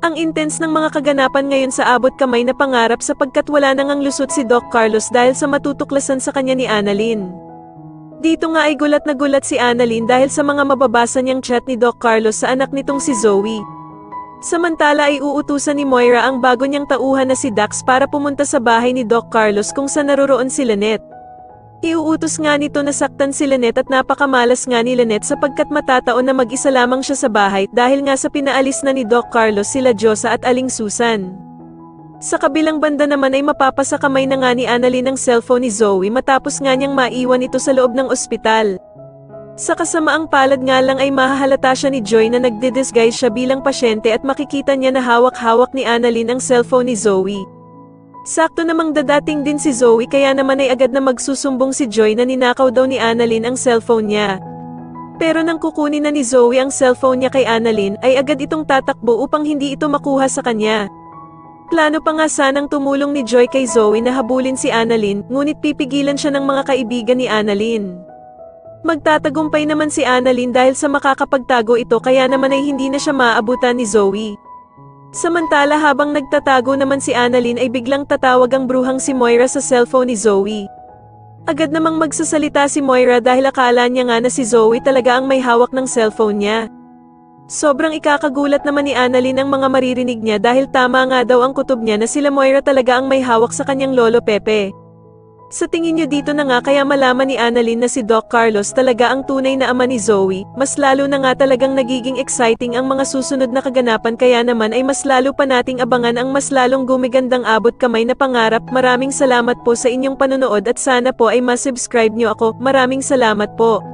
Ang intense ng mga kaganapan ngayon sa abot kamay na pangarap sapagkat wala nang ang lusot si Doc Carlos dahil sa matutuklasan sa kanya ni Annalyn. Dito nga ay gulat na gulat si Annalyn dahil sa mga mababasa niyang chat ni Doc Carlos sa anak nitong si Zoe. Samantala ay uutusan ni Moira ang bago niyang tauhan na si Dax para pumunta sa bahay ni Doc Carlos kung saan naroroon si Lynette. Iuutos nga nito na saktan si Lynette at napakamalas nga ni Lynette sapagkat matataon na mag-isa lamang siya sa bahay dahil nga sa pinaalis na ni Doc Carlos sila Josa at Aling Susan. Sa kabilang banda naman ay mapapasa kamay na nga ni Annalyn ang cellphone ni Zoe matapos nga niyang maiwan ito sa loob ng ospital. Sa kasamaang palad nga lang ay mahahalata siya ni Joy na nagdi-disguise siya bilang pasyente at makikita niya na hawak-hawak ni Annalyn ang cellphone ni Zoe. Sakto namang dadating din si Zoe kaya naman ay agad na magsusumbong si Joy na ninakaw daw ni Annalyn ang cellphone niya. Pero nang kukunin na ni Zoe ang cellphone niya kay Annalyn ay agad itong tatakbo upang hindi ito makuha sa kanya. Plano pa nga sanang tumulong ni Joy kay Zoe na habulin si Annalyn ngunit pipigilan siya ng mga kaibigan ni Annalyn. Magtatagumpay naman si Annalyn dahil sa makakapagtago ito kaya naman ay hindi na siya maabutan ni Zoe. Samantala habang nagtatago naman si Annalyn ay biglang tatawag ang bruhang si Moira sa cellphone ni Zoe. Agad namang magsasalita si Moira dahil akala niya nga na si Zoe talaga ang may hawak ng cellphone niya. Sobrang ikakagulat naman ni Annalyn ang mga maririnig niya dahil tama nga daw ang kutob niya na sila Moira talaga ang may hawak sa kanyang lolo Pepe. Sa tingin niyo dito na nga kaya malaman ni Annalyn na si Doc Carlos talaga ang tunay na ama ni Zoe, mas lalo na nga talagang nagiging exciting ang mga susunod na kaganapan kaya naman ay mas lalo pa nating abangan ang mas lalong gumigandang abot kamay na pangarap. Maraming salamat po sa inyong panonood at sana po ay ma-subscribe niyo ako. Maraming salamat po.